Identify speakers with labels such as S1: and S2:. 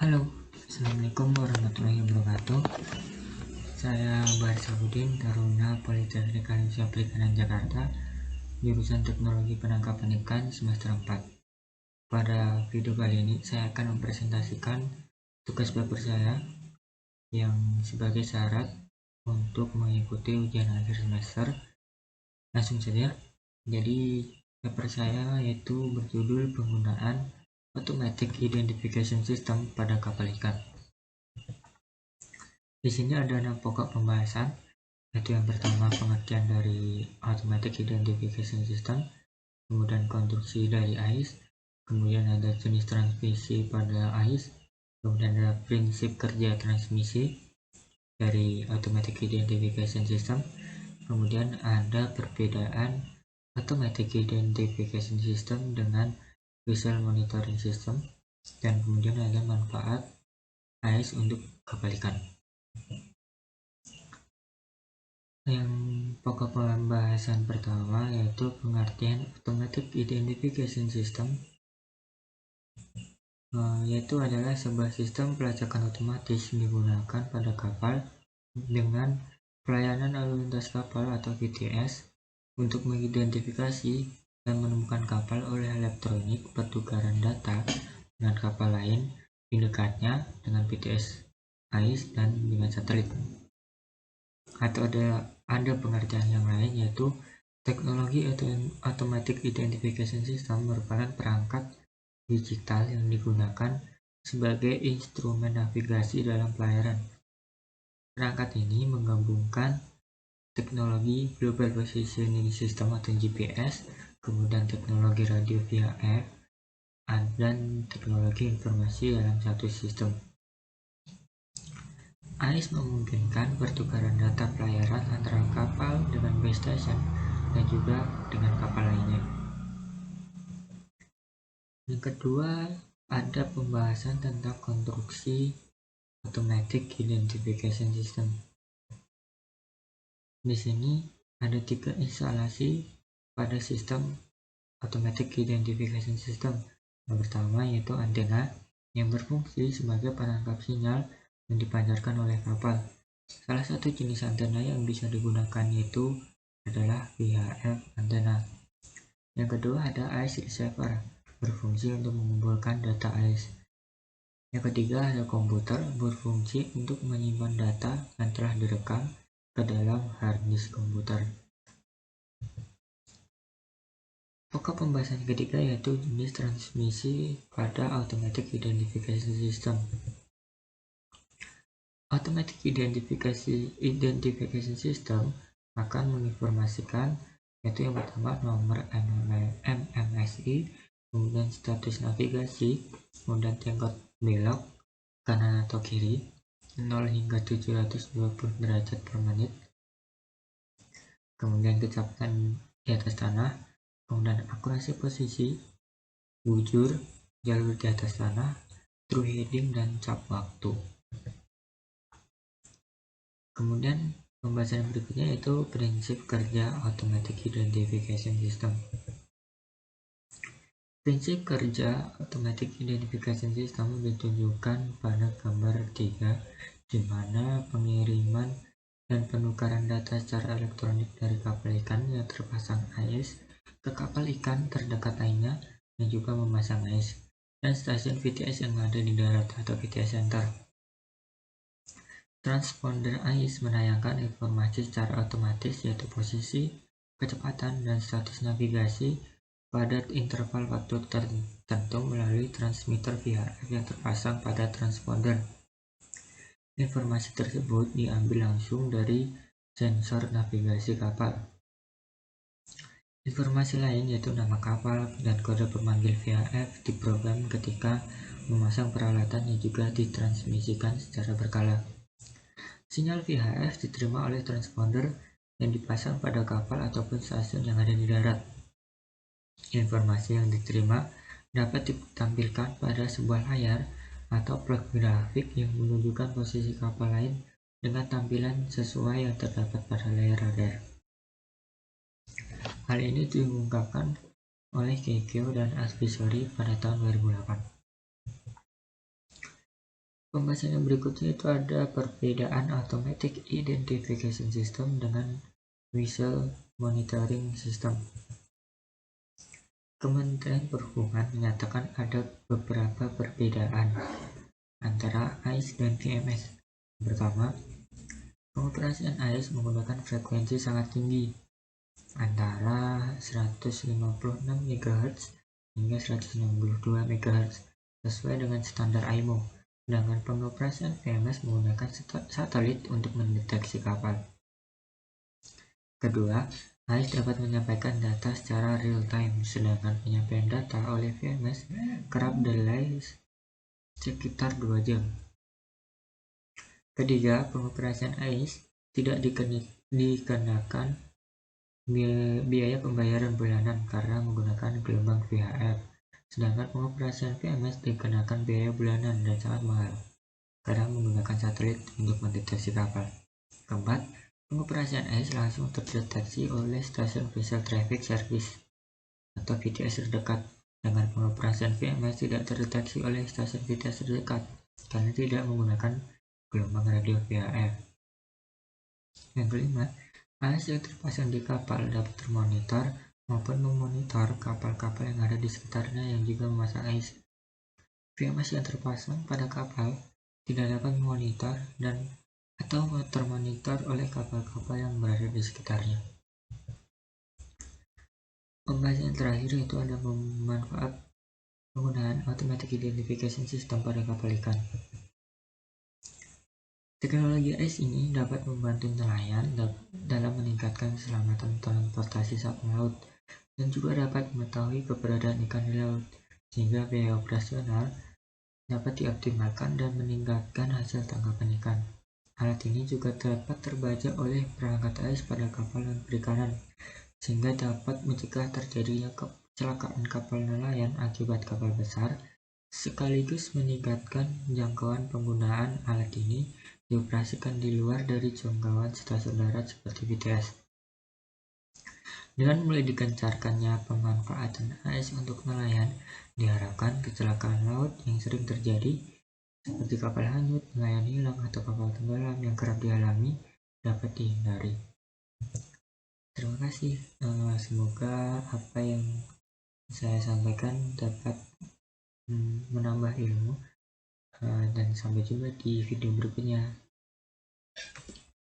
S1: Halo, Assalamualaikum warahmatullahi wabarakatuh. Saya Baris Sabudin, Taruna Politeknik Indonesia Perikanan Jakarta, jurusan Teknologi Penangkapan Ikan semester 4. Pada video kali ini, saya akan mempresentasikan tugas paper saya yang sebagai syarat untuk mengikuti ujian akhir semester. Langsung saja. Jadi, paper saya yaitu berjudul penggunaan Automatic Identification System pada kapal ikan. Di sini ada 6 pokok pembahasan, yaitu yang pertama pengertian dari Automatic Identification System, kemudian konstruksi dari AIS, kemudian ada jenis transmisi pada AIS, kemudian ada prinsip kerja transmisi dari Automatic Identification System, kemudian ada perbedaan Automatic Identification System dengan Visual Monitoring System, dan kemudian ada manfaat AIS untuk kapal ikan. Yang pokok pembahasan pertama yaitu pengertian Automatic Identification System, yaitu adalah sebuah sistem pelacakan otomatis yang digunakan pada kapal dengan pelayanan lalu lintas kapal atau PTS untuk mengidentifikasi dan menemukan kapal oleh elektronik pertukaran data dengan kapal lain di dekatnya dengan PTS AIS dan dengan satelit. Atau ada pengertian yang lain yaitu teknologi Automatic Identification System merupakan perangkat digital yang digunakan sebagai instrumen navigasi dalam pelayaran. Perangkat ini menggabungkan teknologi Global Positioning System atau GPS, kemudian teknologi radio VHF, dan teknologi informasi dalam satu sistem. AIS memungkinkan pertukaran data pelayaran antara kapal dengan base station dan juga dengan kapal lainnya. Yang kedua, ada pembahasan tentang konstruksi Automatic Identification System. Di sini ada 3 instalasi pada sistem Automatic Identification System. Yang pertama yaitu antena yang berfungsi sebagai penangkap sinyal yang dipancarkan oleh kapal. Salah satu jenis antena yang bisa digunakan itu adalah VHF antena. Yang kedua ada AIS receiver, berfungsi untuk mengumpulkan data AIS. Yang ketiga ada komputer, berfungsi untuk menyimpan data yang telah direkam ke dalam hard disk komputer. Pokok pembahasan ketiga yaitu jenis transmisi pada Automatic Identification System. Automatic Identification System akan menginformasikan yaitu yang pertama nomor MMSI, kemudian status navigasi, kemudian tingkat belok kanan atau kiri 0 hingga 720 derajat per menit, kemudian kecepatan di atas tanah, kemudian akurasi posisi, bujur, jalur di atas tanah, through heading, dan cap waktu. Kemudian pembahasan berikutnya yaitu prinsip kerja Automatic Identification System. Prinsip kerja Automatic Identification System ditunjukkan pada gambar 3, di mana pengiriman dan penukaran data secara elektronik dari kapal ikan yang terpasang AIS ke kapal ikan terdekat lainnya yang juga memasang AIS, dan stasiun VTS yang ada di darat atau VTS Center. Transponder AIS menayangkan informasi secara otomatis yaitu posisi, kecepatan, dan status navigasi pada interval waktu tertentu melalui transmitter VHF yang terpasang pada transponder. Informasi tersebut diambil langsung dari sensor navigasi kapal. Informasi lain yaitu nama kapal dan kode pemanggil VHF diprogram ketika memasang peralatan yang juga ditransmisikan secara berkala. Sinyal VHF diterima oleh transponder yang dipasang pada kapal ataupun stasiun yang ada di darat. Informasi yang diterima dapat ditampilkan pada sebuah layar atau plot grafik yang menunjukkan posisi kapal lain dengan tampilan sesuai yang terdapat pada layar radar. Hal ini diungkapkan oleh Keikyo dan Aspisori pada tahun 2008. Pembahasan yang berikutnya itu ada perbedaan Automatic Identification System dengan Visual Monitoring System. Kementerian Perhubungan menyatakan ada beberapa perbedaan antara AIS dan VMS. Pertama, pengoperasian AIS menggunakan frekuensi sangat tinggi, antara 156 MHz hingga 162 MHz, sesuai dengan standar IMO. Sedangkan pengoperasian VMS menggunakan satelit untuk mendeteksi kapal. Kedua, AIS dapat menyampaikan data secara real-time, sedangkan penyampaian data oleh VMS kerap delay sekitar 2 jam. Ketiga, pengoperasian AIS tidak dikenakan biaya pembayaran bulanan karena menggunakan gelombang VHF. Sedangkan pengoperasian VMS dikenakan biaya bulanan dan sangat mahal karena menggunakan satelit untuk mendeteksi kapal. Keempat, pengoperasian AIS langsung terdeteksi oleh stasiun Visual Traffic Service atau VTS terdekat, dengan pengoperasian VMS tidak terdeteksi oleh stasiun VTS terdekat karena tidak menggunakan gelombang radio VHF. Yang kelima, AIS yang terpasang di kapal dapat termonitor maupun memonitor kapal-kapal yang ada di sekitarnya yang juga memasang AIS. VMS yang terpasang pada kapal tidak dapat memonitor dan atau termonitor oleh kapal-kapal yang berada di sekitarnya. Pembahasan terakhir yaitu ada manfaat penggunaan Automatic Identification System pada kapal ikan. Teknologi AIS ini dapat membantu nelayan dalam meningkatkan keselamatan transportasi saat melaut dan juga dapat mengetahui keberadaan ikan di laut, sehingga biaya operasional dapat dioptimalkan dan meningkatkan hasil tangkapan ikan. Alat ini juga dapat terbaca oleh perangkat AIS pada kapal dan perikanan, sehingga dapat mencegah terjadinya kecelakaan kapal nelayan akibat kapal besar, sekaligus meningkatkan jangkauan penggunaan alat ini dioperasikan di luar dari jangkauan stasiun darat seperti VTS. Dengan mulai digencarkannya pemanfaatan AIS untuk nelayan, diharapkan kecelakaan laut yang sering terjadi seperti kapal hanyut, nelayan hilang, atau kapal tenggelam yang kerap dialami dapat dihindari. Terima kasih. Semoga apa yang saya sampaikan dapat menambah ilmu, dan sampai jumpa di video berikutnya.